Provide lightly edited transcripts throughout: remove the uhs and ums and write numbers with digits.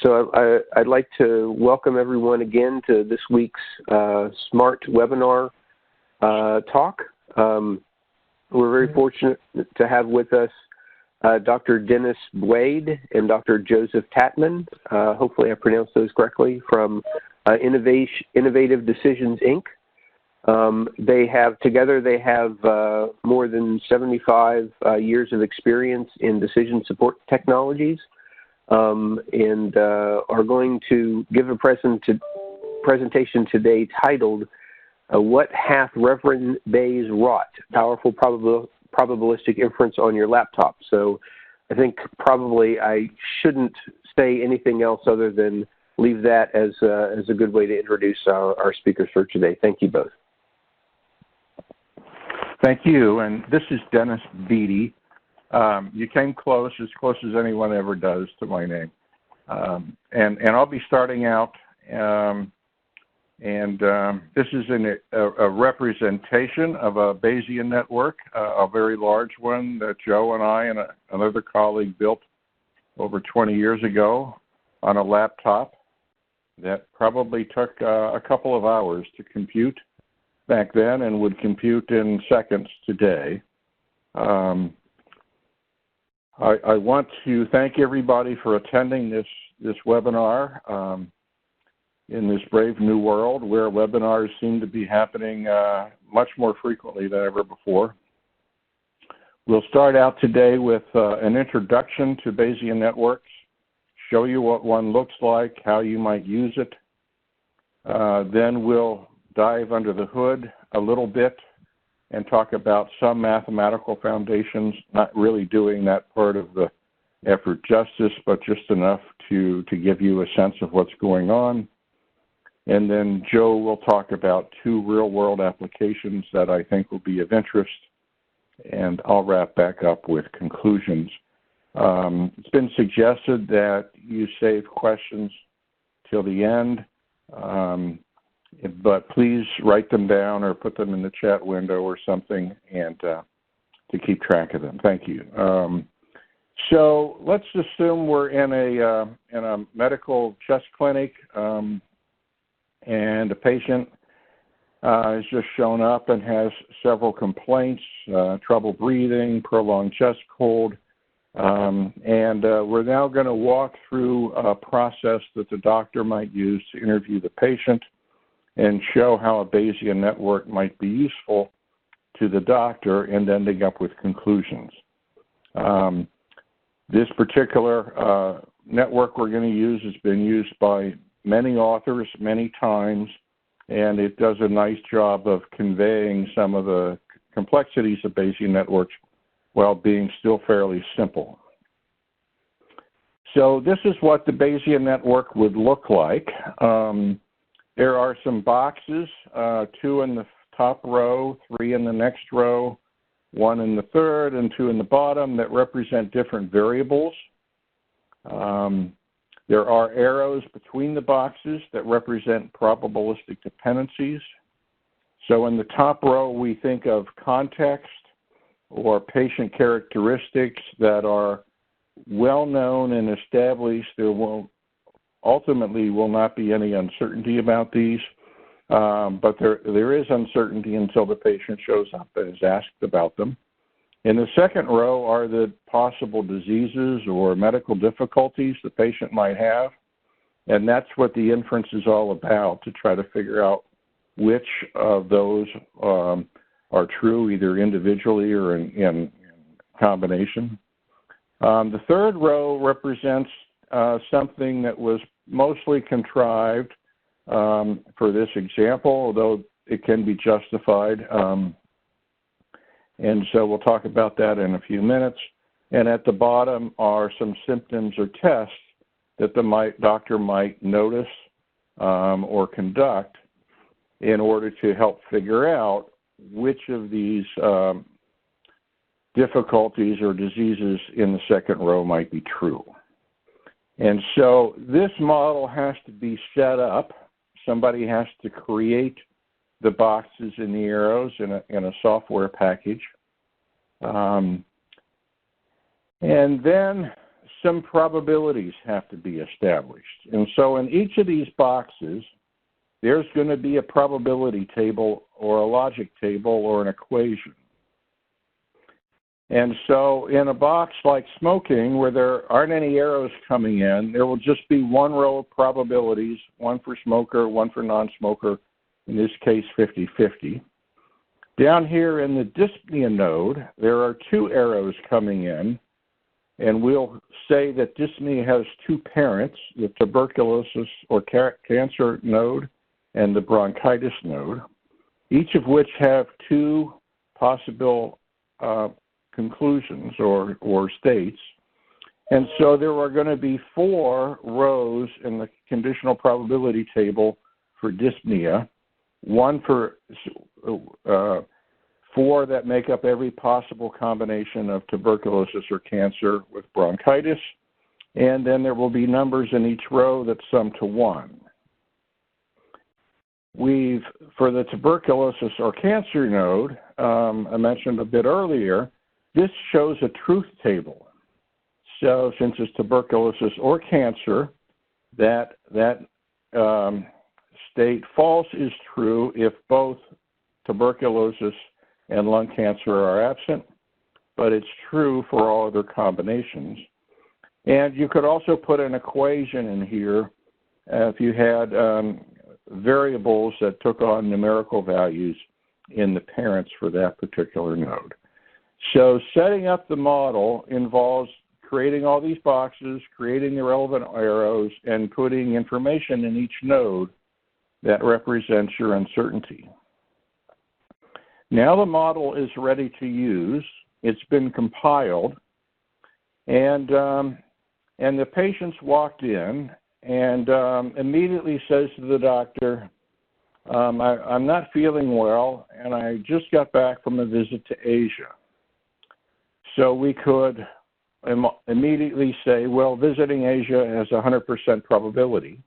I'd like to welcome everyone again to this week's SMART webinar talk. We're very fortunate to have with us Dr. Dennis Blade and Dr. Joseph Tatman. Hopefully I pronounced those correctly, from Innovative Decisions, Inc. Together they have more than 75 years of experience in decision support technologies, and are going to give a presentation today titled What Hath Reverend Bayes Wrought? Powerful Probabilistic Inference on Your Laptop. So I think probably I shouldn't say anything else other than leave that as a good way to introduce our speakers for today. Thank you both. Thank you, and this is Dennis Beatty. You came close as anyone ever does to my name. And I'll be starting out, this is a representation of a Bayesian network, a very large one that Joe and I and another colleague built over 20 years ago on a laptop that probably took a couple of hours to compute back then and would compute in seconds today. I want to thank everybody for attending this webinar in this brave new world where webinars seem to be happening much more frequently than ever before. We'll start out today with an introduction to Bayesian networks, show you what one looks like, how you might use it. Then we'll dive under the hood a little bit and talk about some mathematical foundations, not really doing that part of the effort justice, but just enough to give you a sense of what's going on. And then Joe will talk about two real-world applications that I think will be of interest, and I'll wrap back up with conclusions. It's been suggested that you save questions till the end, but please write them down or put them in the chat window or something, and to keep track of them. Thank you. So let's assume we're in a medical chest clinic, and a patient has just shown up and has several complaints, trouble breathing, prolonged chest cold, and we're now going to walk through a process that the doctor might use to interview the patient and show how a Bayesian network might be useful to the doctor, and ending up with conclusions. This particular network we're going to use has been used by many authors many times, and it does a nice job of conveying some of the complexities of Bayesian networks while being still fairly simple. So this is what the Bayesian network would look like. There are some boxes, 2 in the top row, 3 in the next row, 1 in the third, and 2 in the bottom that represent different variables. There are arrows between the boxes that represent probabilistic dependencies. So in the top row, we think of context or patient characteristics that are well known and established. There ultimately will not be any uncertainty about these, but there is uncertainty until the patient shows up and is asked about them. In the second row are the possible diseases or medical difficulties the patient might have, and that's what the inference is all about, to try to figure out which of those are true, either individually or in combination. The third row represents something that was mostly contrived for this example, although it can be justified. And so we'll talk about that in a few minutes. And at the bottom are some symptoms or tests that the doctor might notice or conduct in order to help figure out which of these difficulties or diseases in the second row might be true. And so this model has to be set up. Somebody has to create the boxes and the arrows in a software package. And then some probabilities have to be established. And so in each of these boxes, there's going to be a probability table or a logic table or an equation. And so in a box like smoking, where there aren't any arrows coming in, there will just be one row of probabilities, one for smoker, one for non-smoker, in this case 50-50. Down here in the dyspnea node, there are two arrows coming in, and we'll say that dyspnea has two parents, the tuberculosis or cancer node and the bronchitis node, each of which have two possible conclusions or states. And so there are going to be four rows in the conditional probability table for dyspnea, one for four that make up every possible combination of tuberculosis or cancer with bronchitis, and then there will be numbers in each row that sum to 1. For the tuberculosis or cancer node, I mentioned a bit earlier, this shows a truth table. So since it's tuberculosis or cancer, that state false is true if both tuberculosis and lung cancer are absent, but it's true for all other combinations. And you could also put an equation in here if you had variables that took on numerical values in the parents for that particular node. So setting up the model involves creating all these boxes, creating the relevant arrows, and putting information in each node that represents your uncertainty. Now the model is ready to use. It's been compiled, and the patient's walked in and immediately says to the doctor, I'm not feeling well, and I just got back from a visit to Asia. So we could immediately say, well, visiting Asia has a 100% probability.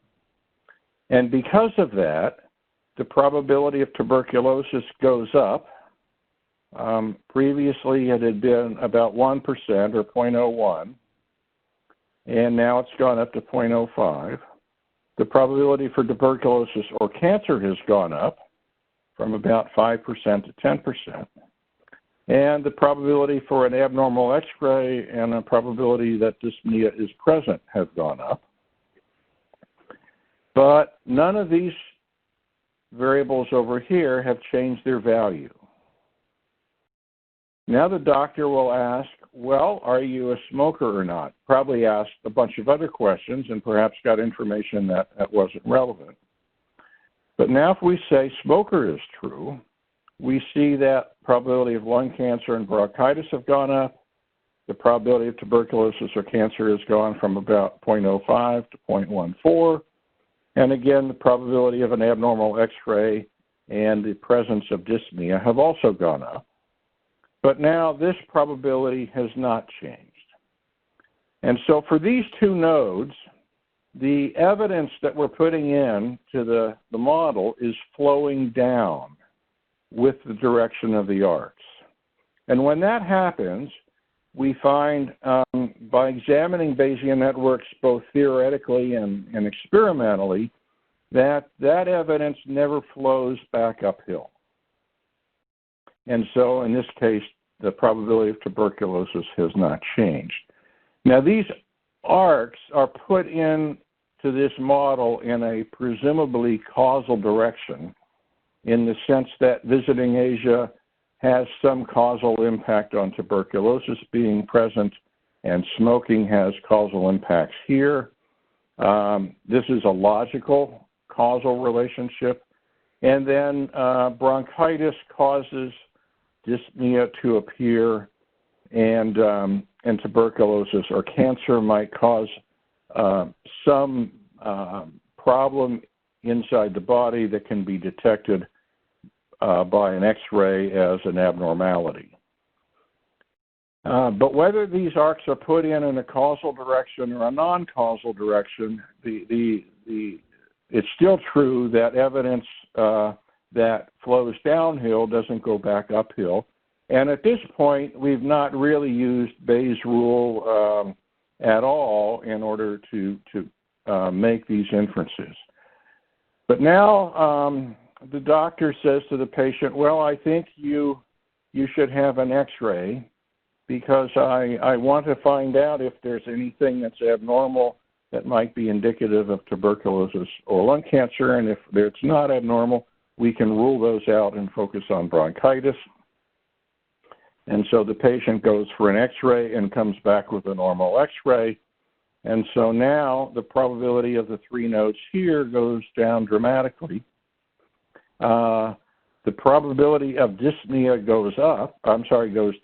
And because of that, the probability of tuberculosis goes up. Previously, it had been about 1% or 0.01, and now it's gone up to 0.05. The probability for tuberculosis or cancer has gone up from about 5% to 10%. And the probability for an abnormal X-ray and a probability that dyspnea is present have gone up. But none of these variables over here have changed their value. Now the doctor will ask, well, are you a smoker or not? Probably asked a bunch of other questions and perhaps got information that wasn't relevant. But now if we say smoker is true, we see that probability of lung cancer and bronchitis have gone up. The probability of tuberculosis or cancer has gone from about 0.05 to 0.14. And again, the probability of an abnormal X-ray and the presence of dyspnea have also gone up. But now this probability has not changed. And so for these two nodes, the evidence that we're putting in to the model is flowing down with the direction of the arcs. And when that happens, we find by examining Bayesian networks both theoretically and experimentally that evidence never flows back uphill. And so in this case, the probability of tuberculosis has not changed. Now these arcs are put into this model in a presumably causal direction, in the sense that visiting Asia has some causal impact on tuberculosis being present, and smoking has causal impacts here. This is a logical causal relationship. And then bronchitis causes dyspnea to appear, and tuberculosis or cancer might cause some problem inside the body that can be detected by an X-ray as an abnormality. But whether these arcs are put in a causal direction or a non-causal direction, it's still true that evidence that flows downhill doesn't go back uphill. And at this point, we've not really used Bayes' rule at all in order to make these inferences. But now the doctor says to the patient, well, I think you should have an x-ray because I want to find out if there's anything that's abnormal that might be indicative of tuberculosis or lung cancer, and if it's not abnormal, we can rule those out and focus on bronchitis. And so the patient goes for an x-ray and comes back with a normal x-ray. And so now the probability of the 3 nodes here goes down dramatically. The probability of dyspnea goes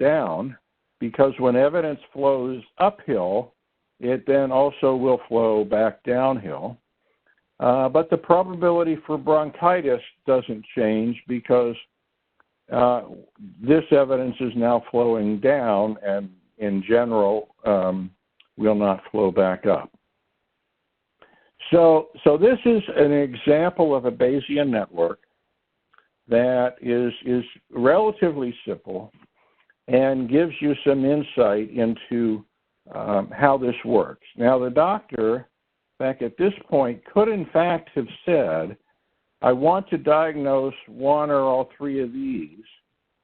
down, because when evidence flows uphill, it then also will flow back downhill. But the probability for bronchitis doesn't change because this evidence is now flowing down and in general will not flow back up. So this is an example of a Bayesian network that is relatively simple and gives you some insight into how this works. Now, the doctor, back at this point, could in fact have said, I want to diagnose 1 or all 3 of these.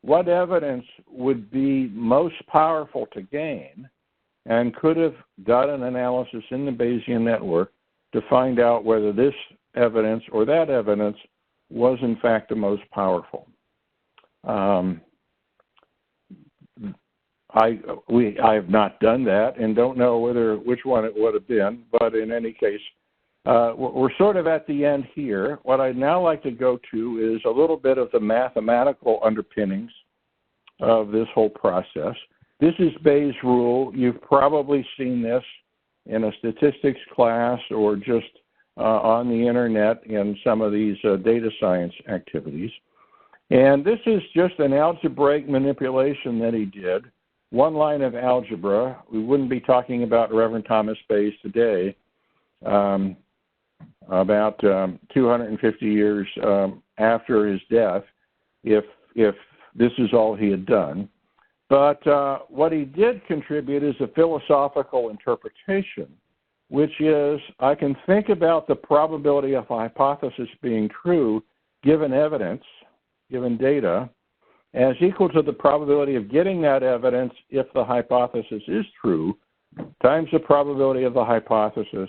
What evidence would be most powerful to gain? And could have done an analysis in the Bayesian network to find out whether this evidence or that evidence was in fact the most powerful. I have not done that and don't know which one it would have been, but in any case, we're sort of at the end here. What I'd now like to go to is a little bit of the mathematical underpinnings of this whole process. This is Bayes' rule. You've probably seen this in a statistics class or just on the internet in some of these data science activities. And this is just an algebraic manipulation that he did. 1 line of algebra. We wouldn't be talking about Reverend Thomas Bayes today, about 250 years after his death, if this is all he had done. But what he did contribute is a philosophical interpretation, which is I can think about the probability of a hypothesis being true given evidence, given data, as equal to the probability of getting that evidence if the hypothesis is true, times the probability of the hypothesis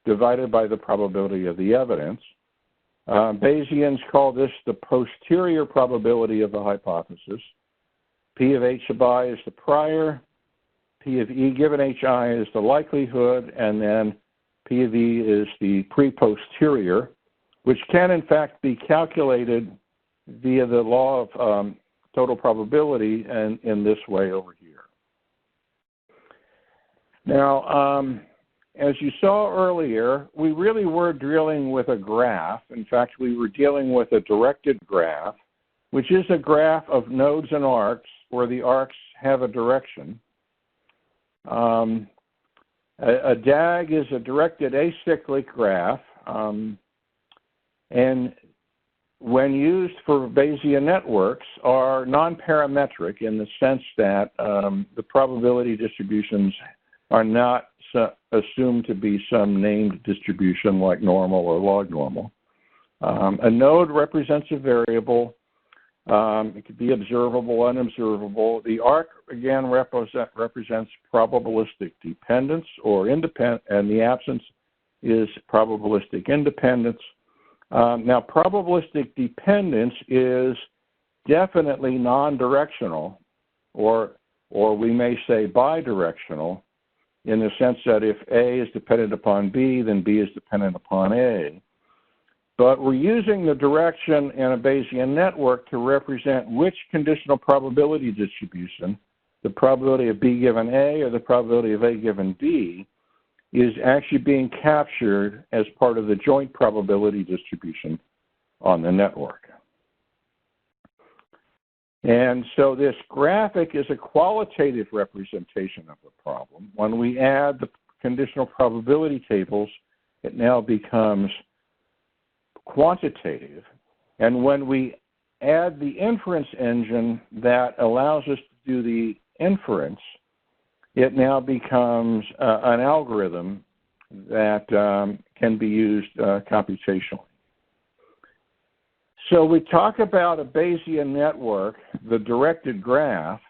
divided by the probability of the evidence. Bayesians call this the posterior probability of the hypothesis. P of H sub I is the prior, P of E given HI is the likelihood, and then P of E is the pre-posterior, which can in fact be calculated via the law of total probability and in this way over here. Now, as you saw earlier, we really were dealing with a graph. In fact, we were dealing with a directed graph, which is a graph of nodes and arcs where the arcs have a direction. A DAG is a directed acyclic graph, and when used for Bayesian networks are non-parametric in the sense that the probability distributions are not assumed to be some named distribution like normal or log normal. A node represents a variable. It could be observable, unobservable. The arc, again, represents probabilistic dependence or independence, and the absence is probabilistic independence. Now, probabilistic dependence is definitely non-directional, or we may say bidirectional, in the sense that if A is dependent upon B, then B is dependent upon A. But we're using the direction in a Bayesian network to represent which conditional probability distribution, the probability of B given A or the probability of A given B, is actually being captured as part of the joint probability distribution on the network. And so this graphic is a qualitative representation of the problem. When we add the conditional probability tables, it now becomes quantitative. And when we add the inference engine that allows us to do the inference, it now becomes an algorithm that can be used computationally. So we talk about a Bayesian network, the directed graph,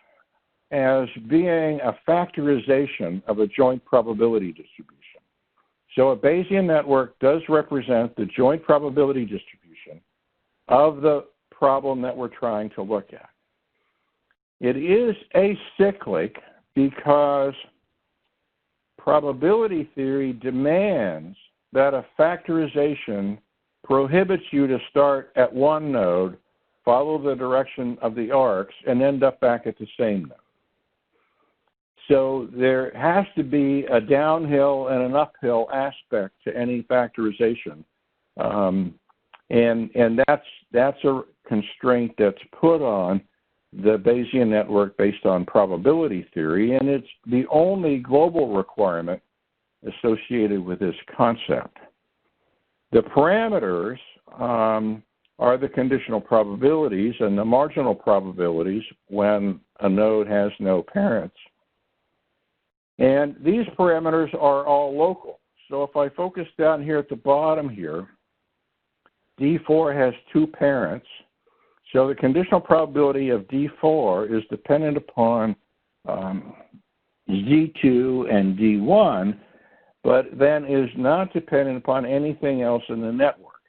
as being a factorization of a joint probability distribution. So a Bayesian network does represent the joint probability distribution of the problem that we're trying to look at. It is acyclic because probability theory demands that a factorization prohibits you to start at one node, follow the direction of the arcs, and end up back at the same node. So there has to be a downhill and an uphill aspect to any factorization. And that's a constraint that's put on the Bayesian network based on probability theory, and it's the only global requirement associated with this concept. The parameters are the conditional probabilities and the marginal probabilities when a node has no parents. And these parameters are all local. So if I focus down here at the bottom here, D4 has two parents. So the conditional probability of D4 is dependent upon Z2 and D1, but then is not dependent upon anything else in the network.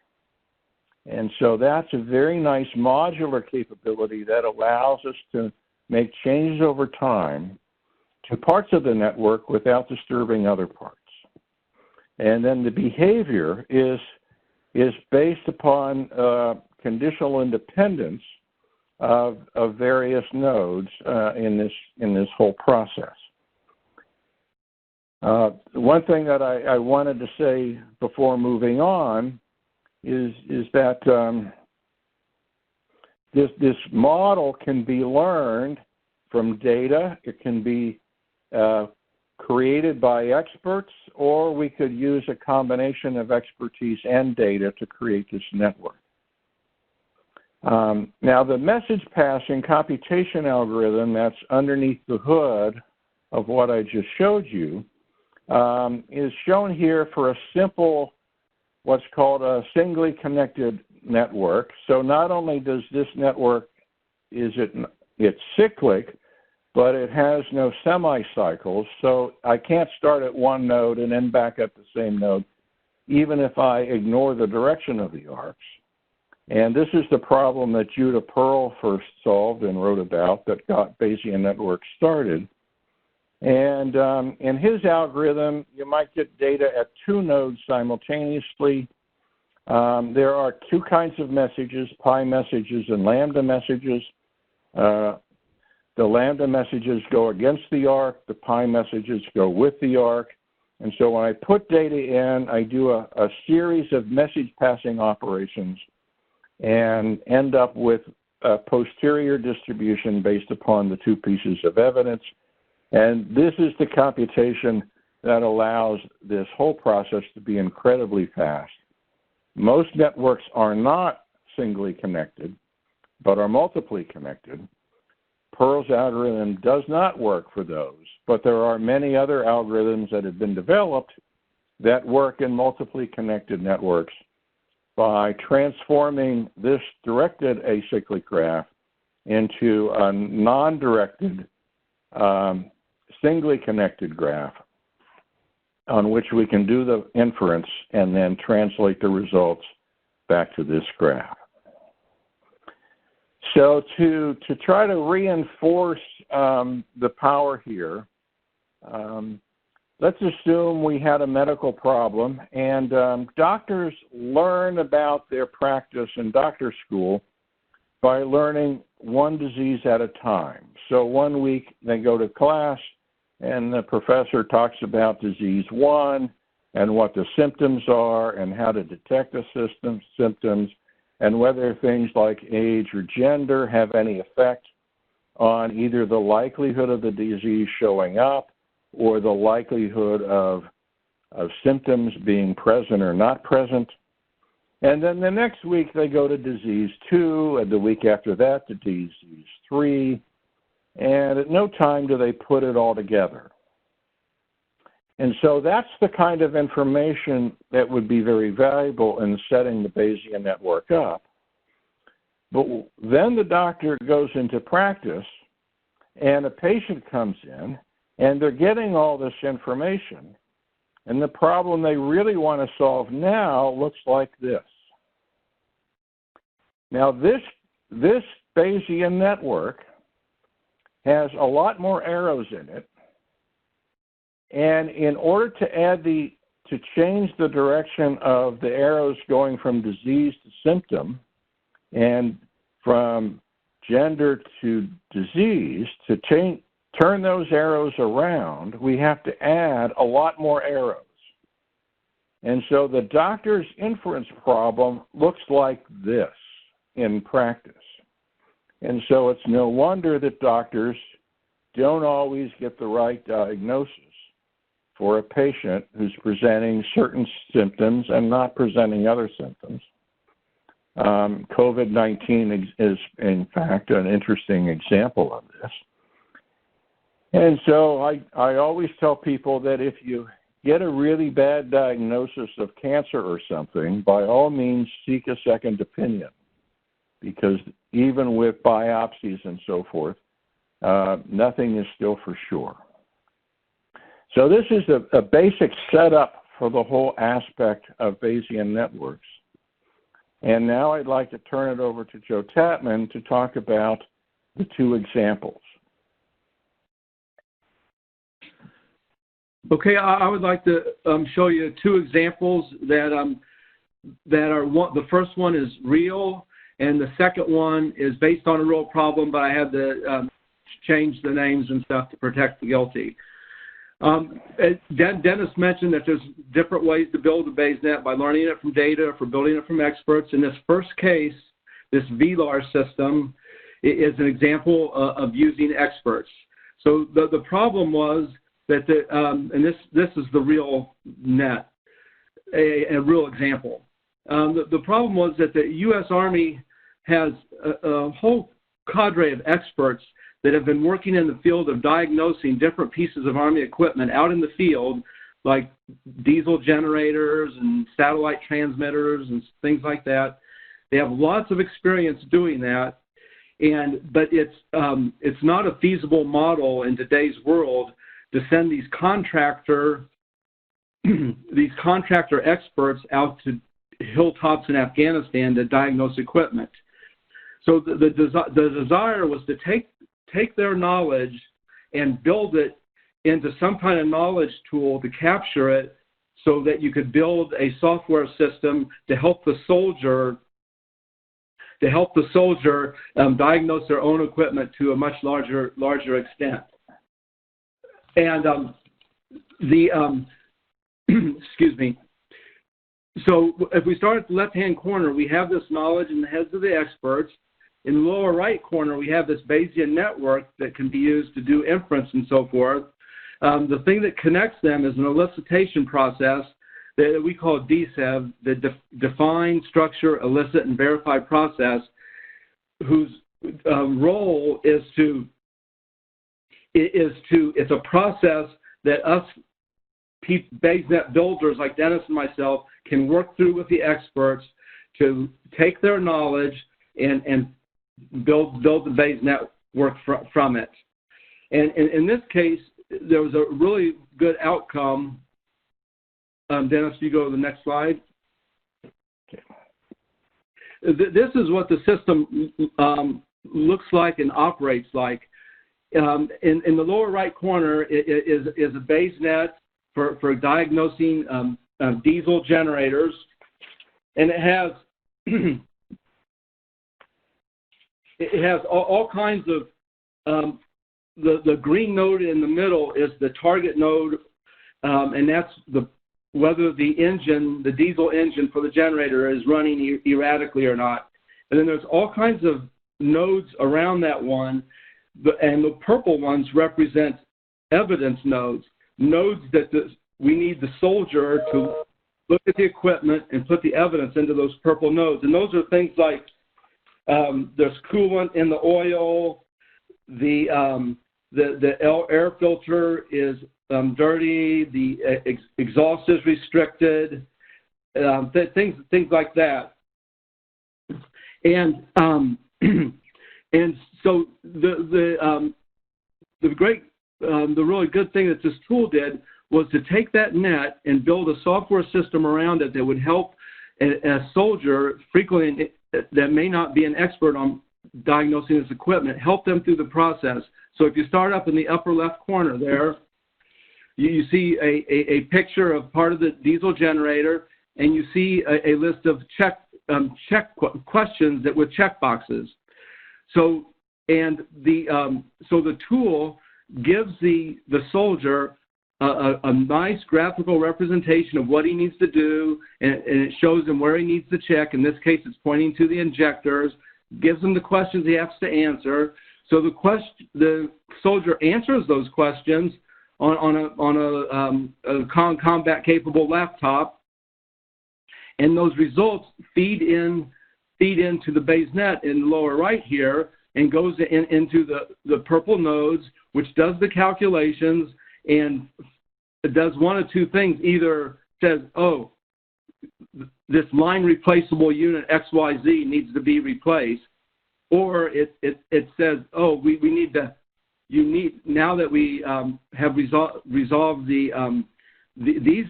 And so that's a very nice modular capability that allows us to make changes over time to parts of the network without disturbing other parts. And then the behavior is based upon conditional independence of various nodes in this whole process. One thing that I wanted to say before moving on is that this model can be learned from data. It can be created by experts, or we could use a combination of expertise and data to create this network. Now, the message passing computation algorithm that's underneath the hood of what I just showed you is shown here for a simple, what's called a singly connected network. So not only does this network, it's cyclic, but it has no semi-cycles, so I can't start at one node and end back at the same node, even if I ignore the direction of the arcs. And this is the problem that Judah Pearl first solved and wrote about that got Bayesian networks started. And in his algorithm, you might get data at two nodes simultaneously. There are two kinds of messages, pi messages and lambda messages. The lambda messages go against the arc, the pi messages go with the arc. And so when I put data in, I do a series of message passing operations and end up with a posterior distribution based upon the two pieces of evidence. And this is the computation that allows this whole process to be incredibly fast. Most networks are not singly connected, but are multiply connected. Pearl's algorithm does not work for those, but there are many other algorithms that have been developed that work in multiply connected networks by transforming this directed acyclic graph into a non-directed singly connected graph on which we can do the inference and then translate the results back to this graph. So to try to reinforce the power here, let's assume we had a medical problem, and doctors learn about their practice in doctor school by learning one disease at a time. So 1 week they go to class, and the professor talks about disease 1 and what the symptoms are and how to detect the symptoms, and whether things like age or gender have any effect on either the likelihood of the disease showing up or the likelihood of symptoms being present or not present. And then the next week they go to disease 2, and the week after that to disease 3, and at no time do they put it all together. And so that's the kind of information that would be very valuable in setting the Bayesian network up. But then the doctor goes into practice, and a patient comes in, and they're getting all this information. And the problem they really want to solve now looks like this. Now, this Bayesian network has a lot more arrows in it. And in order to change the direction of the arrows going from disease to symptom and from gender to disease, to turn those arrows around, we have to add a lot more arrows. And so the doctor's inference problem looks like this in practice. And so it's no wonder that doctors don't always get the right diagnosis for a patient who's presenting certain symptoms and not presenting other symptoms. COVID-19 is, in fact, an interesting example of this. And so I always tell people that if you get a really bad diagnosis of cancer or something, by all means seek a second opinion, because even with biopsies and so forth, nothing is still for sure. So this is a basic setup for the whole aspect of Bayesian networks. And now I'd like to turn it over to Joe Tatman to talk about the two examples. Okay, I would like to show you two examples that are the first one is real, and the second one is based on a real problem, but I had to change the names and stuff to protect the guilty. Dennis mentioned that there's different ways to build a BayesNet by learning it from data, for building it from experts. In this first case, this VLAR system is an example of using experts. So the problem was that and this is the real net, a real example. The problem was that the U.S. Army has a whole cadre of experts that have been working in the field of diagnosing different pieces of Army equipment out in the field, like diesel generators and satellite transmitters and things like that. They have lots of experience doing that, but it's not a feasible model in today's world to send these contractor experts out to hilltops in Afghanistan to diagnose equipment. So the desire was to take their knowledge and build it into some kind of knowledge tool to capture it, so that you could build a software system to help the soldier diagnose their own equipment to a much larger extent. And excuse me. So if we start at the left-hand corner, we have this knowledge in the heads of the experts. In the lower right corner, we have this Bayesian network that can be used to do inference and so forth. The thing that connects them is an elicitation process that we call DSEV, the Define, Structure, Elicit, and Verify process, whose role is it's a process that us BayesNet builders like Dennis and myself can work through with the experts to take their knowledge and build the Bayes network from it. And in this case, there was a really good outcome. Dennis, you go to the next slide. Okay. This is what the system looks like and operates like. In the lower right corner is a BayesNet for diagnosing diesel generators, and it has all kinds of the green node in the middle is the target node, and that's whether the diesel engine for the generator is running erratically or not. And then there's all kinds of nodes around that one, and the purple ones represent evidence nodes that we need the soldier to look at the equipment and put the evidence into those purple nodes. And those are things like there's coolant in the oil, the air filter is dirty, the exhaust is restricted, things like that. And and so the really good thing that this tool did was to take that net and build a software system around it that would help a soldier frequently that may not be an expert on diagnosing this equipment, help them through the process. So if you start up in the upper left corner there, you see a picture of part of the diesel generator, and you see a list of check questions that with check boxes. So the tool gives the soldier a nice graphical representation of what he needs to do, and it shows him where he needs to check. In this case, it's pointing to the injectors, gives him the questions he has to answer. So the soldier answers those questions on a combat-capable laptop, and those results feed into the BayesNet in the lower right here, and goes into the purple nodes, which does the calculations, and it does one of two things. Either says, oh, this line replaceable unit XYZ needs to be replaced, or it says, oh, we need to, now that we have resolved these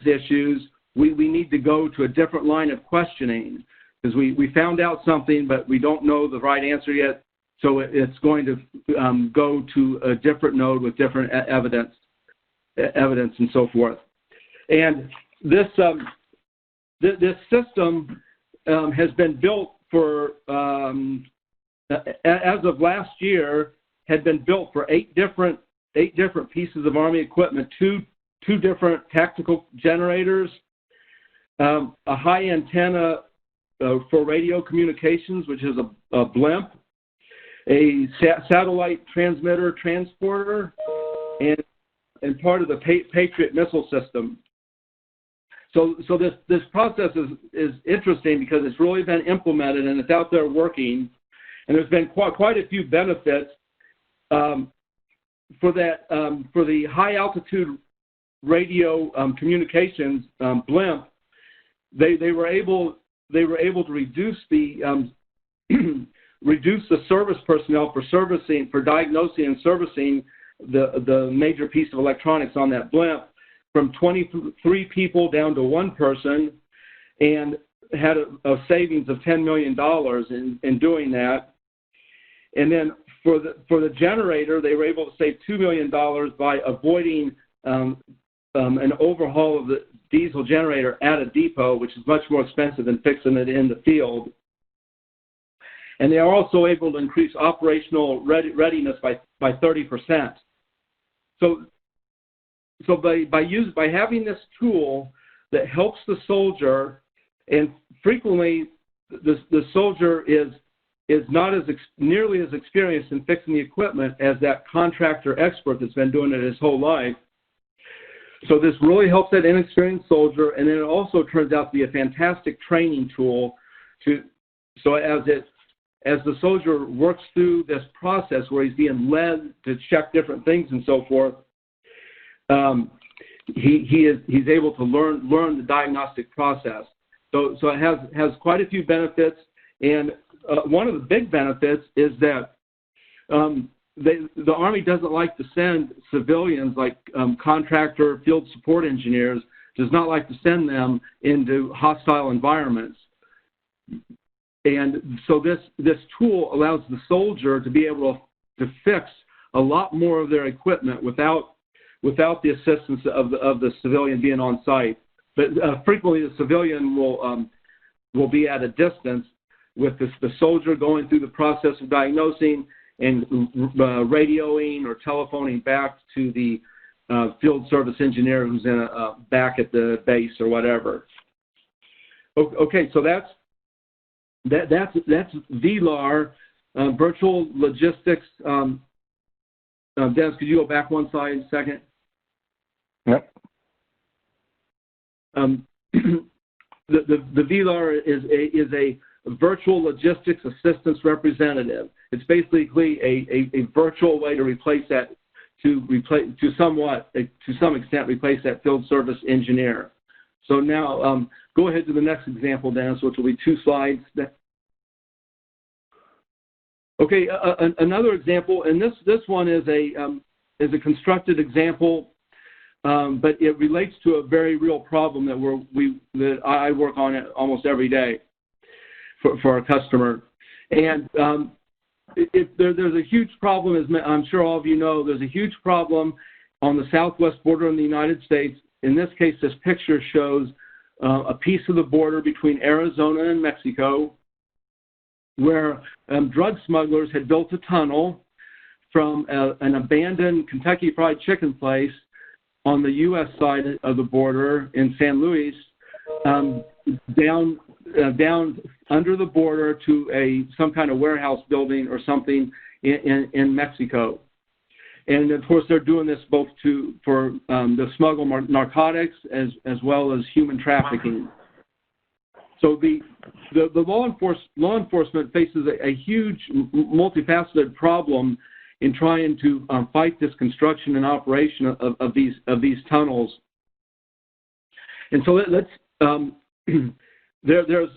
issues, we need to go to a different line of questioning, because we found out something, but we don't know the right answer yet. So it's going to go to a different node with different evidence and so forth. And this system has been built for, as of last year, had been built for eight different pieces of Army equipment, two different tactical generators, a high antenna for radio communications, which is a blimp, a satellite transmitter transporter, and part of the Patriot missile system. So this process is interesting because it's really been implemented and it's out there working, and there's been quite a few benefits for the high altitude radio communications blimp. They were able to reduce the service personnel for diagnosing and servicing the major piece of electronics on that blimp from 23 people down to one person, and had a savings of $10 million in doing that. And then for the generator, they were able to save $2 million by avoiding an overhaul of the diesel generator at a depot, which is much more expensive than fixing it in the field. And they are also able to increase operational readiness by 30%. So by having this tool that helps the soldier, and frequently the soldier is not nearly as experienced in fixing the equipment as that contractor expert that's been doing it his whole life. So this really helps that inexperienced soldier, and then it also turns out to be a fantastic training tool so as the soldier works through this process where he's being led to check different things and so forth, he's able to learn the diagnostic process. So it has quite a few benefits, and one of the big benefits is that the Army doesn't like to send civilians, like contractor field support engineers, does not like to send them into hostile environments. And so this tool allows the soldier to be able to fix a lot more of their equipment without the assistance of the civilian being on site. But frequently the civilian will be at a distance, with the soldier going through the process of diagnosing and radioing or telephoning back to the field service engineer who's back at the base or whatever. Okay, so that's VLAR, virtual logistics. Dennis, could you go back one slide a second? Yep. The VLAR is a virtual logistics assistance representative. It's basically a virtual way to replace that to some extent replace that field service engineer. So now go ahead to the next example, Dennis, which will be 2 slides. Okay, another example, and this one is a constructed example, but it relates to a very real problem that I work on it almost every day for our customer. And there's a huge problem, as I'm sure all of you know, there's a huge problem on the southwest border in the United States. In this case, this picture shows a piece of the border between Arizona and Mexico, where drug smugglers had built a tunnel from an abandoned Kentucky Fried Chicken place on the U.S. side of the border in San Luis, down under the border to some kind of warehouse building or something in Mexico. And of course, they're doing this both for the smuggle narcotics as well as human trafficking. So the law enforcement faces a huge, multifaceted problem in trying to fight this construction and operation of these tunnels. And so there's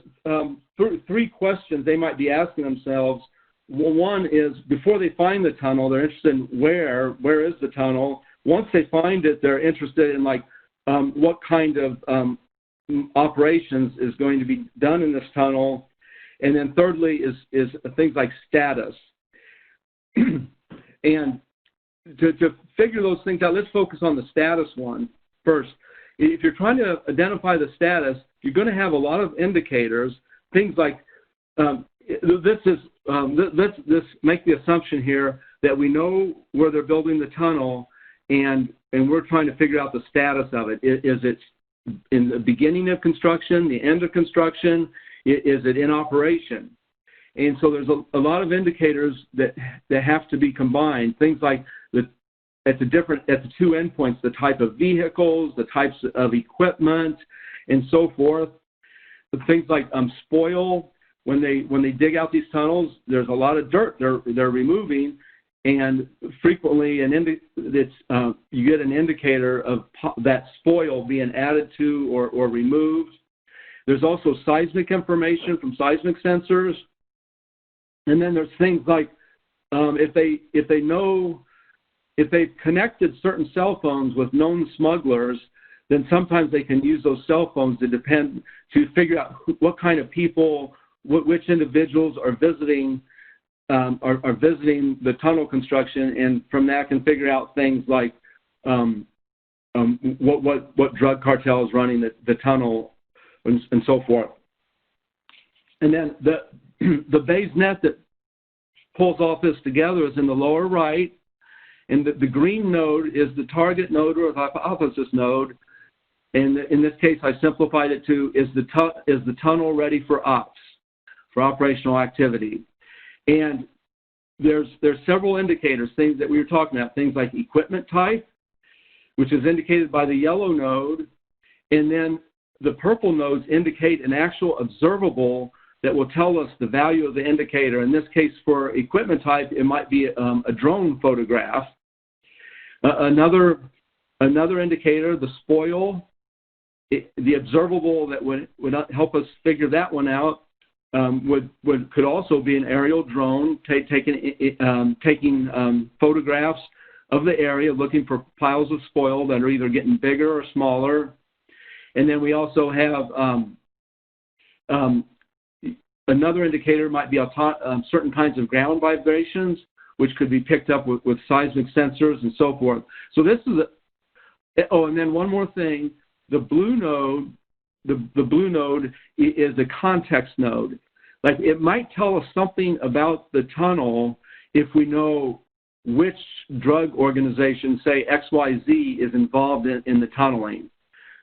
3 questions they might be asking themselves. One is, before they find the tunnel, they're interested in where is the tunnel. Once they find it, they're interested in what kind of operations is going to be done in this tunnel. And then thirdly is things like status. And to figure those things out, let's focus on the status one first. If you're trying to identify the status, you're going to have a lot of indicators, things like let's make the assumption here that we know where they're building the tunnel, and we're trying to figure out the status of it. Is it in the beginning of construction, the end of construction? Is it in operation? And so there's a lot of indicators that have to be combined. Things like at the 2 endpoints, the type of vehicles, the types of equipment, and so forth. Things like spoil. When they dig out these tunnels, there's a lot of dirt they're removing, and frequently you get an indicator of that spoil being added to or removed. There's also seismic information from seismic sensors, and then there's things like if they've connected certain cell phones with known smugglers, then sometimes they can use those cell phones to figure out what kind of people, which individuals are visiting the tunnel construction, and from that can figure out things like what drug cartel is running the tunnel and so forth. And then the Bayes net that pulls all this together is in the lower right, and the green node is the target node or the hypothesis node. And in this case, I simplified it to is the tunnel ready for ops, for operational activity? And there's several indicators, things that we were talking about, things like equipment type, which is indicated by the yellow node, and then the purple nodes indicate an actual observable that will tell us the value of the indicator. In this case, for equipment type, it might be a drone photograph. Another indicator, the spoil, the observable that would help us figure that one out could also be an aerial drone taking photographs of the area, looking for piles of spoil that are either getting bigger or smaller. And then we also have another indicator might be certain kinds of ground vibrations, which could be picked up with seismic sensors and so forth. So this is and then one more thing, the blue node is a context node. Like, it might tell us something about the tunnel if we know which drug organization, say XYZ, is involved in the tunneling.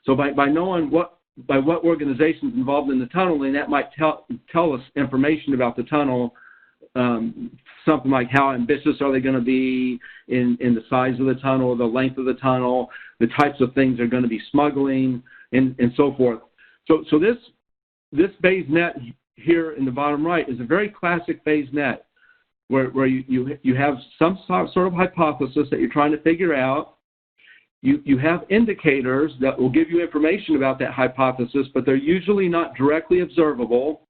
So by knowing what organization is involved in the tunneling, that might tell us information about the tunnel, something like how ambitious are they going to be in the size of the tunnel, the length of the tunnel, the types of things they're going to be smuggling, and so forth. So this Bayes net here in the bottom right is a very classic Bayes net. where you have some sort of hypothesis that you're trying to figure out. You have indicators that will give you information about that hypothesis, but they're usually not directly observable.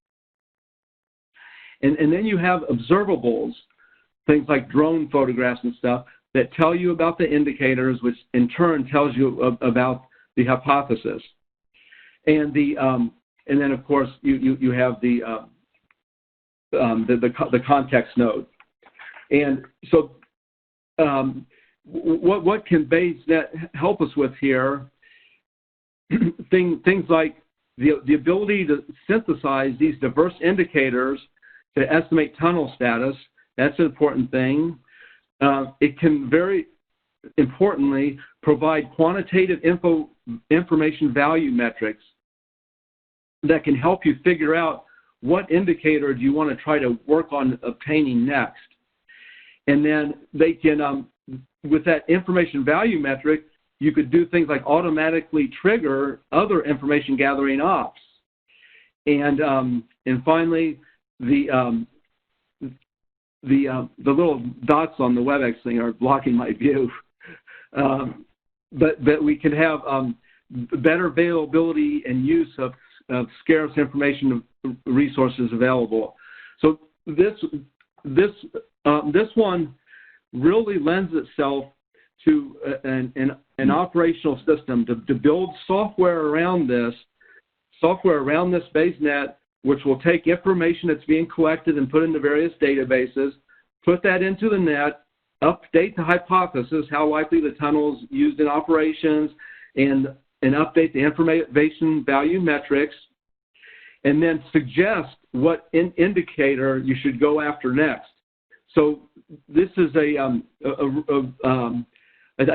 And then you have observables, things like drone photographs and stuff, that tell you about the indicators, which in turn tells you about the hypothesis. And then of course you have the context node. And so what can BayesNet help us with here? Things like the ability to synthesize these diverse indicators to estimate tunnel status. That's an important thing. It can very importantly provide quantitative information value metrics that can help you figure out what indicator do you want to try to work on obtaining next. And then they can, with that information value metric, you could do things like automatically trigger other information gathering ops. And finally, the little dots on the WebEx thing are blocking my view. But we can have better availability and use of scarce information resources available. So this one really lends itself to an operational system to build software around this BayesNet, which will take information that's being collected and put into various databases, put that into the net, update the hypothesis, how likely the tunnel is used in operations, and update the information value metrics, and then suggest what indicator you should go after next. So this is I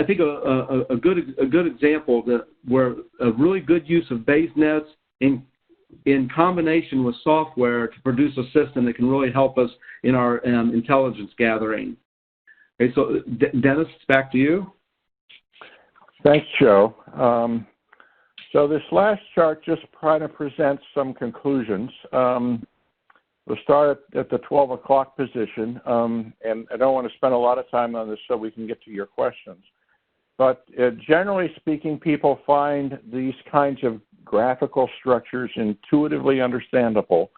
think a good example where a really good use of BayesNets in combination with software to produce a system that can really help us in our intelligence gathering. Okay, so Dennis, back to you. Thanks, Joe. So this last chart just kind of presents some conclusions. We'll start at the 12 o'clock position, and I don't want to spend a lot of time on this so we can get to your questions. But generally speaking, people find these kinds of graphical structures intuitively understandable,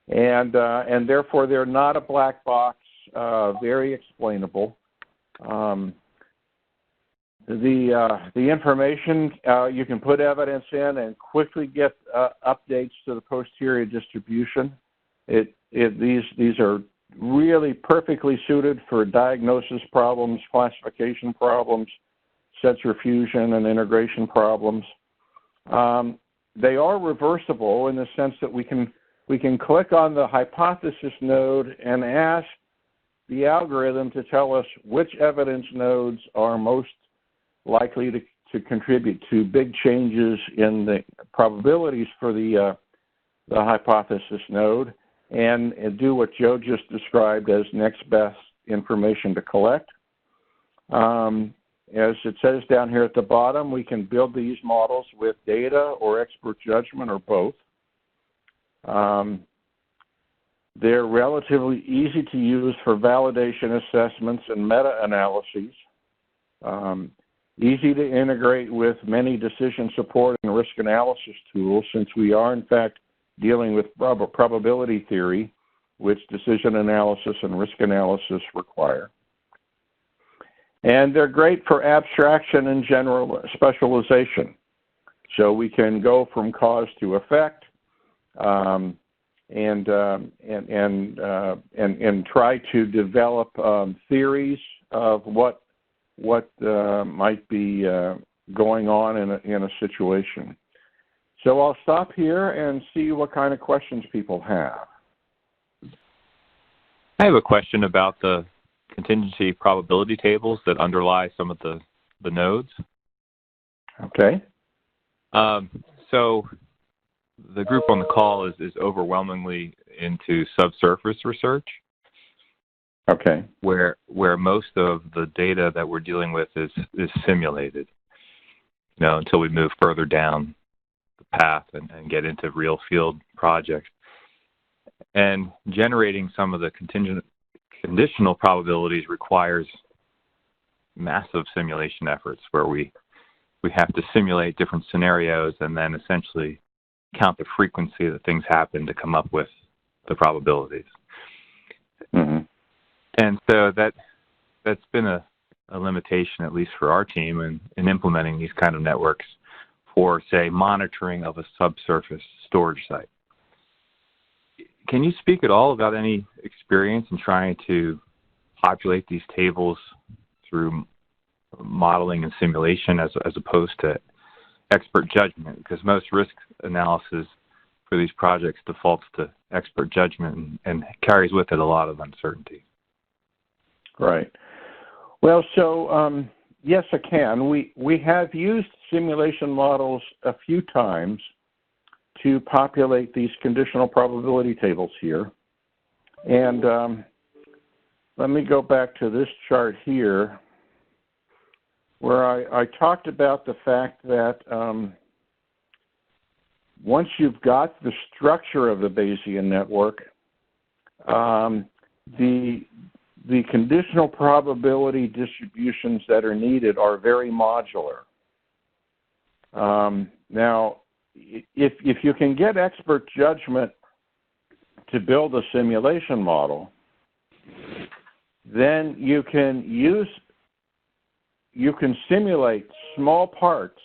and therefore they're not a black box, very explainable. The information, you can put evidence in and quickly get updates to the posterior distribution. These are really perfectly suited for diagnosis problems, classification problems, sensor fusion and integration problems. They are reversible in the sense that we can click on the hypothesis node and ask the algorithm to tell us which evidence nodes are most likely to contribute to big changes in the probabilities for the hypothesis node, and do what Joe just described as next best information to collect. As it says down here at the bottom, we can build these models with data or expert judgment or both. They're relatively easy to use for validation assessments and meta-analyses. Easy to integrate with many decision support and risk analysis tools, since we are in fact dealing with probability theory, which decision analysis and risk analysis require. And they're great for abstraction and general specialization. So we can go from cause to effect, and try to develop theories of what might be going on in a situation. So I'll stop here and see what kind of questions people have. I have a question about the contingency probability tables that underlie some of the nodes. Okay. So the group on the call is overwhelmingly into subsurface research. Okay. Where most of the data that we're dealing with is simulated, until we move further down the path and get into real field projects. And generating some of the conditional probabilities requires massive simulation efforts where we have to simulate different scenarios and then essentially count the frequency that things happen to come up with the probabilities. Mm-hmm. And so that's been a limitation, at least for our team, in implementing these kind of networks for, say, monitoring of a subsurface storage site. Can you speak at all about any experience in trying to populate these tables through modeling and simulation as opposed to expert judgment? Because most risk analysis for these projects defaults to expert judgment and carries with it a lot of uncertainty. Right. Well, so yes, I can. We have used simulation models a few times to populate these conditional probability tables here. And let me go back to this chart here where I talked about the fact that once you've got the structure of the Bayesian network, the conditional probability distributions that are needed are very modular. Now, if you can get expert judgment to build a simulation model, then you can simulate small parts.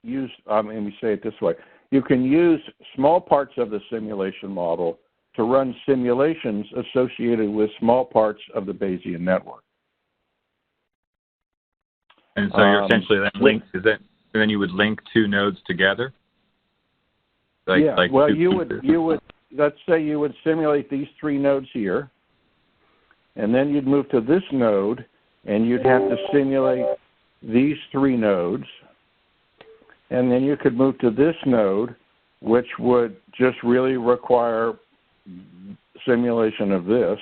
Let me say it this way: you can use small parts of the simulation model to run simulations associated with small parts of the Bayesian network. And so you're essentially then you would link two nodes together? Well, you would let's say you would simulate these three nodes here, and then you'd move to this node, and you'd have to simulate these three nodes, and then you could move to this node, which would just really require simulation of this.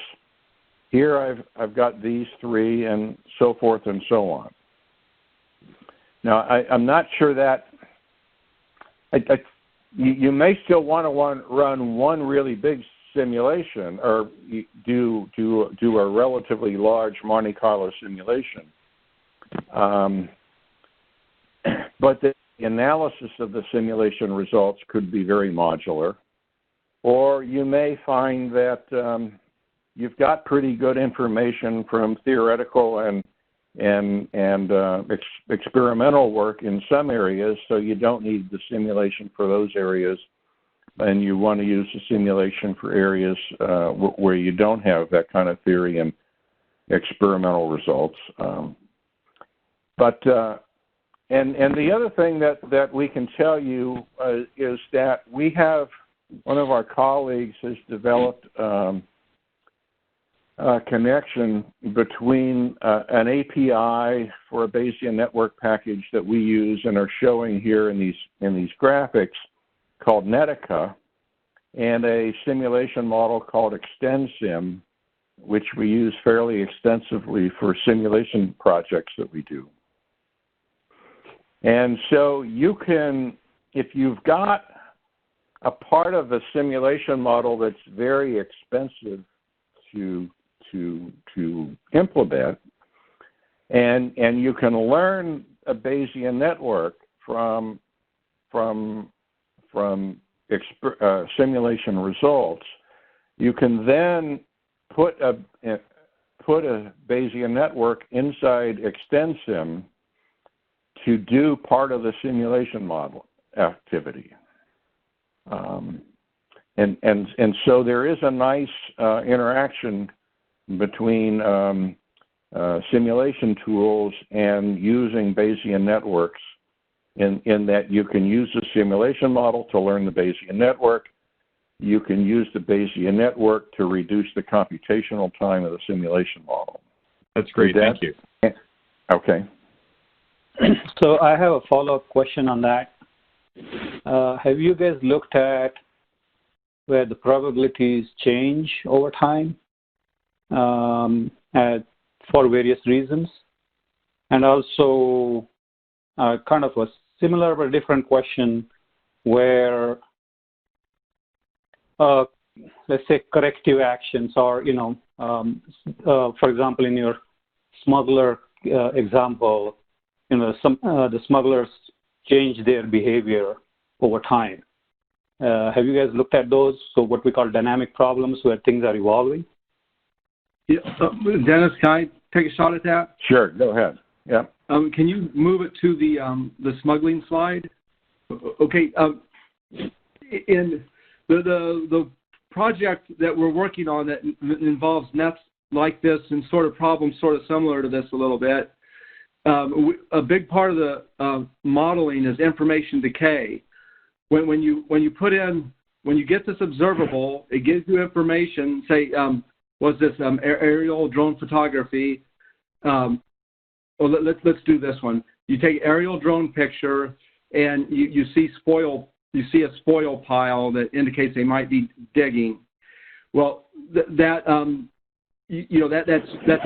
Here I've got these three, and so forth and so on. Now, I'm not sure that you may still want to run one really big simulation, or do a relatively large Monte Carlo simulation. But the analysis of the simulation results could be very modular. Or you may find that you've got pretty good information from theoretical and experimental work in some areas, so you don't need the simulation for those areas, and you want to use the simulation for areas where you don't have that kind of theory and experimental results. And the other thing that we can tell you is that we have, one of our colleagues has developed a connection between an API for a Bayesian network package that we use and are showing here in these graphics called NETL, and a simulation model called ExtendSim, which we use fairly extensively for simulation projects that we do. And so you can, if you've got a part of the simulation model that's very expensive to implement, and you can learn a Bayesian network from simulation results, you can then put a Bayesian network inside ExtendSim to do part of the simulation model activity. And so there is a nice interaction between simulation tools and using Bayesian networks in that you can use the simulation model to learn the Bayesian network. You can use the Bayesian network to reduce the computational time of the simulation model. That's great. Thank you. Okay. So I have a follow-up question on that. Have you guys looked at where the probabilities change over time for various reasons? And also kind of a similar but different question where, let's say, corrective actions or, For example, in your smuggler example, the smugglers change their behavior over time. Have you guys looked at those? So what we call dynamic problems where things are evolving? Yeah, Dennis, can I take a shot at that? Sure, go ahead. Yeah. Can you move it to the smuggling slide? Okay. In the project that we're working on that involves nets like this and sort of problems sort of similar to this a little bit, a big part of the modeling is information decay. When you get this observable, it gives you information. Say, was this aerial drone photography? Well, let's do this one. You take aerial drone picture, and you see a spoil pile that indicates they might be digging. Well, that's a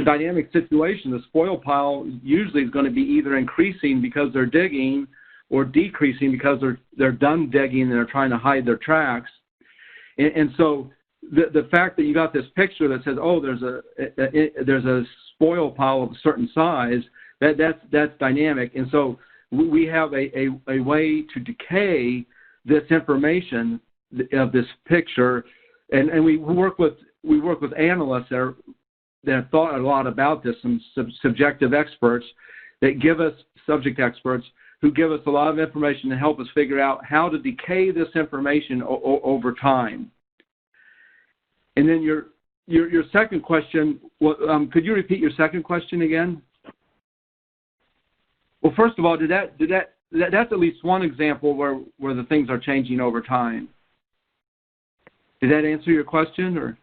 dynamic situation. The spoil pile usually is going to be either increasing because they're digging, or decreasing because they're done digging and they're trying to hide their tracks. And so the fact that you got this picture that says, oh, there's a spoil pile of a certain size, that's dynamic. And so we have a way to decay this information of this picture, and we work with analysts that have thought a lot about this, some subjective experts that give us subject experts who give us a lot of information to help us figure out how to decay this information over time. And then your second question, could you repeat your second question again? Well, first of all, that's at least one example where the things are changing over time. Did that answer your question, or?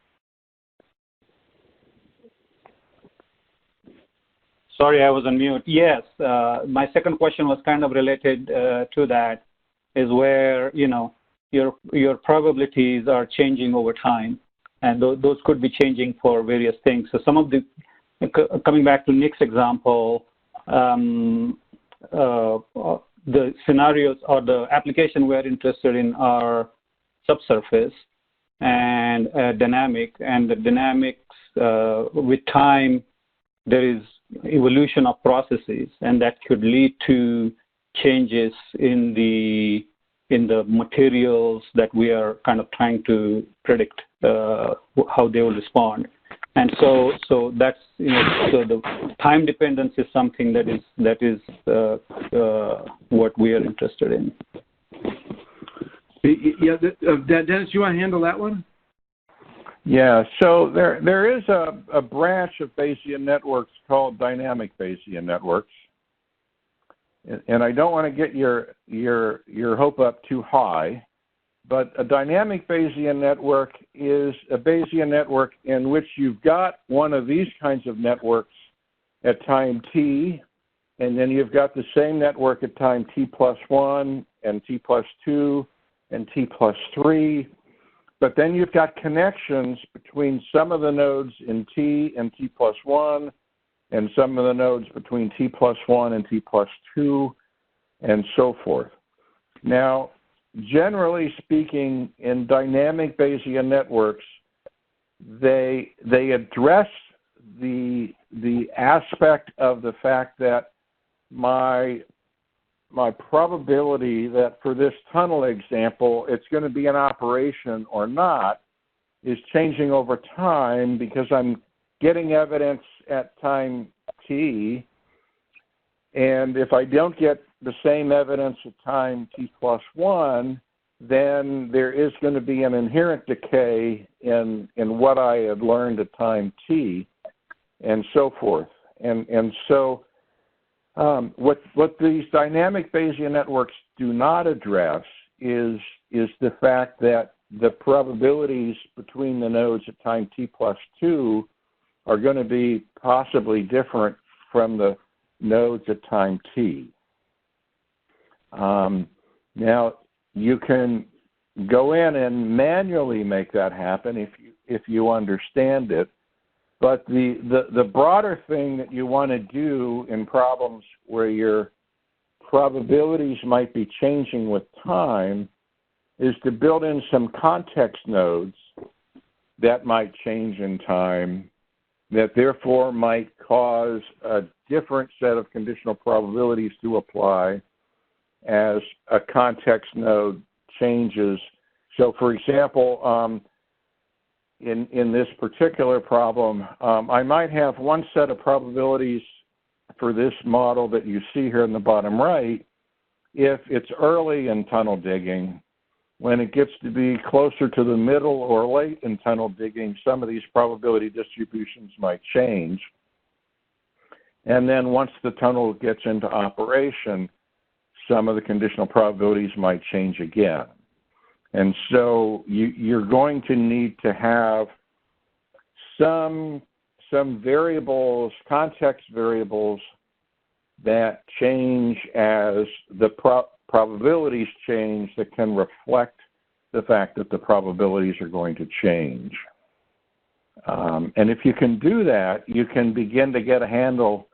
Sorry, I was on mute. Yes, my second question was kind of related to that, is where your probabilities are changing over time, and those could be changing for various things. So some of the, coming back to Nick's example, the scenarios or the application we're interested in are subsurface and dynamic, and the dynamics with time there is evolution of processes, and that could lead to changes in the materials that we are kind of trying to predict how they will respond. And so that's so the time dependence is something that is what we are interested in. Yeah, Dennis, you want to handle that one? Yeah, so there is a branch of Bayesian networks called dynamic Bayesian networks, and I don't want to get your hope up too high, but a dynamic Bayesian network is a Bayesian network in which you've got one of these kinds of networks at time t, and then you've got the same network at time t+1 and t+2 and t+3. But then you've got connections between some of the nodes in T and T+1, and some of the nodes between T+1 and T+2, and so forth. Now, generally speaking, in dynamic Bayesian networks, they address the aspect of the fact that my probability that for this tunnel example, it's going to be an operation or not is changing over time because I'm getting evidence at time t, and if I don't get the same evidence at time t+1, then there is going to be an inherent decay in what I had learned at time t, and so forth. And so what these dynamic Bayesian networks do not address is the fact that the probabilities between the nodes at time t+2 are going to be possibly different from the nodes at time t. Now, you can go in and manually make that happen if you understand it. But the broader thing that you want to do in problems where your probabilities might be changing with time is to build in some context nodes that might change in time that therefore might cause a different set of conditional probabilities to apply as a context node changes. So, for example, in this particular problem, I might have one set of probabilities for this model that you see here in the bottom right if it's early in tunnel digging. When it gets to be closer to the middle or late in tunnel digging, some of these probability distributions might change. And then once the tunnel gets into operation, some of the conditional probabilities might change again. And so you're going to need to have some variables, context variables, that change as the probabilities change, that can reflect the fact that the probabilities are going to change. And if you can do that, you can begin to get a handle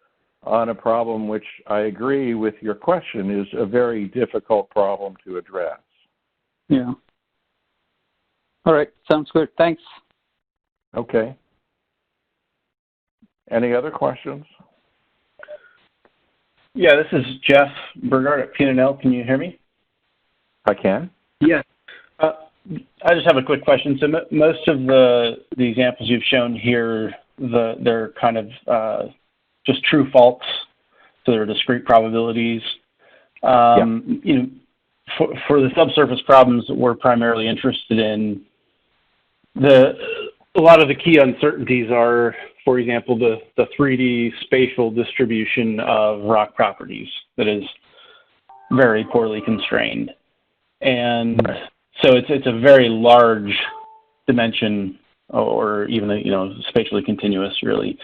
on a problem which I agree with your question is a very difficult problem to address. Yeah. All right. Sounds good. Thanks. Okay. Any other questions? Yeah, this is Jeff Burgard at P&L. Can you hear me? I can. Yes. I just have a quick question. So most of the examples you've shown here, they're kind of just true false, so they're discrete probabilities. Yeah. You know, for the subsurface problems that we're primarily interested in, a lot of the key uncertainties are, for example, the 3D spatial distribution of rock properties that is very poorly constrained. And so it's a very large dimension, or even, you know, spatially continuous, really.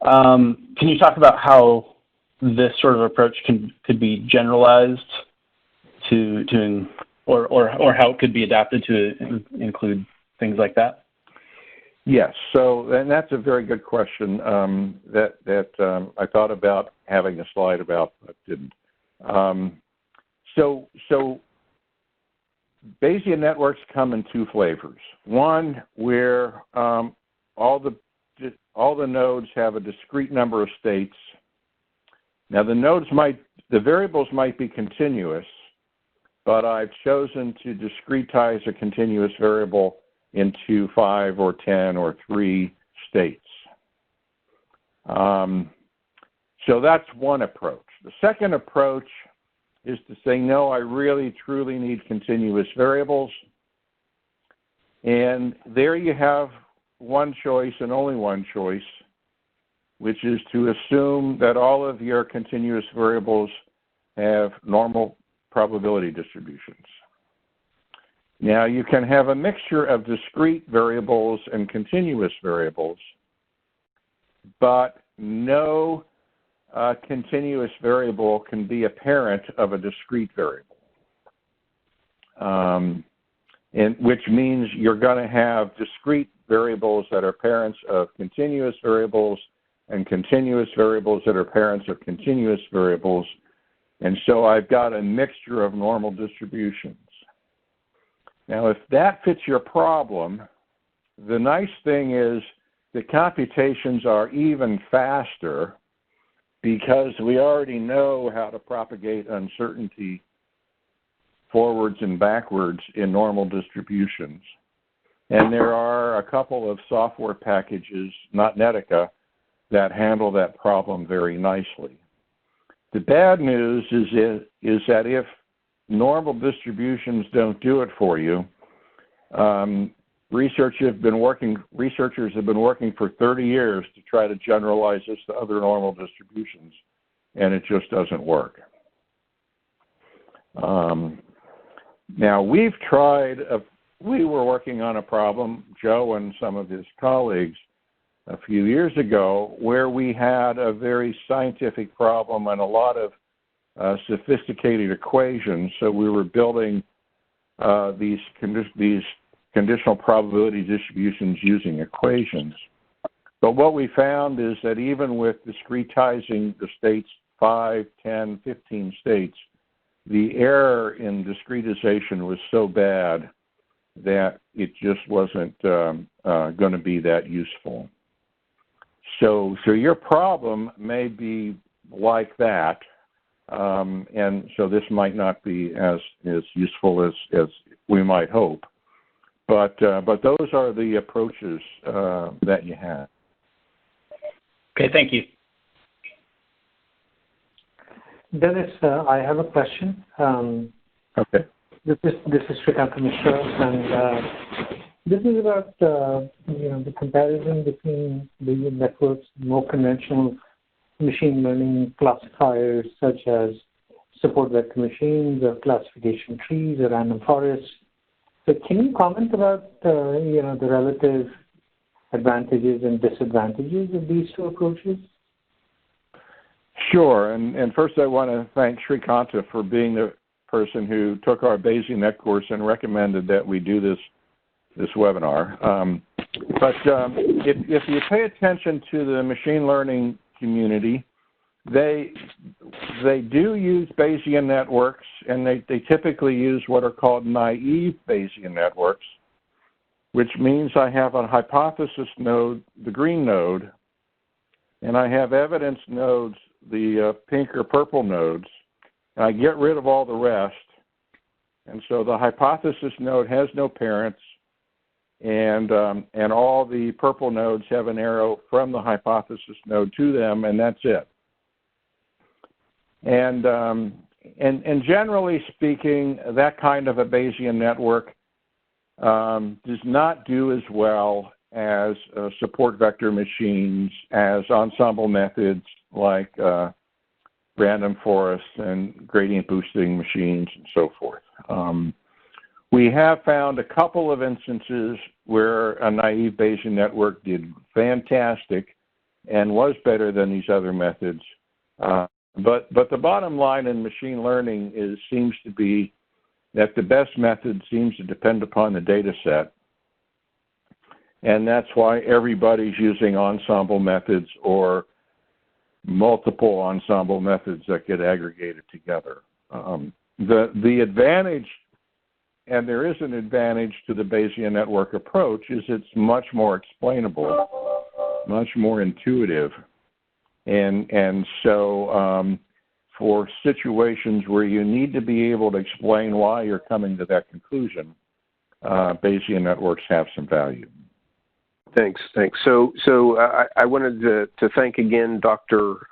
Can you talk about how this sort of approach could be generalized or how it could be adapted to include things like that? Yes. So, and that's a very good question that I thought about having a slide about, but didn't. So Bayesian networks come in two flavors. One where all the nodes have a discrete number of states. Now the variables might be continuous, but I've chosen to discretize a continuous variable into 5 or 10 or 3 states. So that's one approach. The second approach is to say, no, I really, truly need continuous variables. And there you have one choice and only one choice, which is to assume that all of your continuous variables have normal probability distributions. Now, you can have a mixture of discrete variables and continuous variables, but no continuous variable can be a parent of a discrete variable, and which means you're going to have discrete variables that are parents of continuous variables and continuous variables that are parents of continuous variables. And so I've got a mixture of normal distributions. Now, if that fits your problem, the nice thing is the computations are even faster because we already know how to propagate uncertainty forwards and backwards in normal distributions. And there are a couple of software packages, not Netica, that handle that problem very nicely. The bad news is that if normal distributions don't do it for you, researchers have been working for 30 years to try to generalize this to other normal distributions, and it just doesn't work. Now, we've tried, we were working on a problem, Joe and some of his colleagues, a few years ago, where we had a very scientific problem and a lot of sophisticated equations. So we were building these conditional probability distributions using equations. But what we found is that even with discretizing the states 5, 10, 15 states, the error in discretization was so bad that it just wasn't going to be that useful. So your problem may be like that, and so this might not be as useful as we might hope. But those are the approaches that you have. Okay, thank you. Dennis, I have a question. Okay. This is Srikant Mishra, and this is about the comparison between Bayesian networks, more conventional machine learning classifiers such as support vector machines or classification trees or random forests. So can you comment about the relative advantages and disadvantages of these two approaches? Sure, and first I want to thank Srikanta for being the person who took our Bayesian Net course and recommended that we do this webinar. But if you pay attention to the machine learning community, they do use Bayesian networks, and they typically use what are called naive Bayesian networks, which means I have a hypothesis node, the green node, and I have evidence nodes, the pink or purple nodes, and I get rid of all the rest. And so the hypothesis node has no parents, and all the purple nodes have an arrow from the hypothesis node to them, and that's it. And generally speaking, that kind of a Bayesian network does not do as well as support vector machines, as ensemble methods like random forests and gradient boosting machines and so forth. We have found a couple of instances where a naive Bayesian network did fantastic and was better than these other methods. But the bottom line in machine learning seems to be that the best method seems to depend upon the data set. And that's why everybody's using ensemble methods or multiple ensemble methods that get aggregated together. The advantage, and there is an advantage to the Bayesian network approach, is it's much more explainable, much more intuitive. And so for situations where you need to be able to explain why you're coming to that conclusion, Bayesian networks have some value. Thanks. So I wanted to thank again Dr.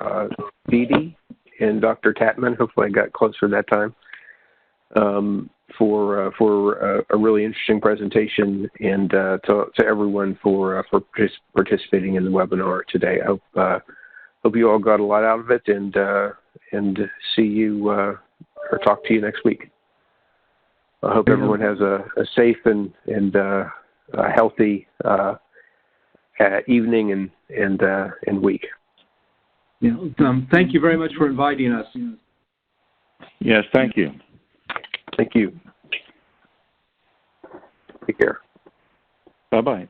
Beatty and Dr. Tatman. Hopefully I got closer that time, for a really interesting presentation, and to everyone for participating in the webinar today. I hope you all got a lot out of it, and see you or talk to you next week. I hope everyone has a safe and a healthy evening and week. Yeah, thank you very much for inviting us. Yes, thank you. Thank you. Take care. Bye-bye.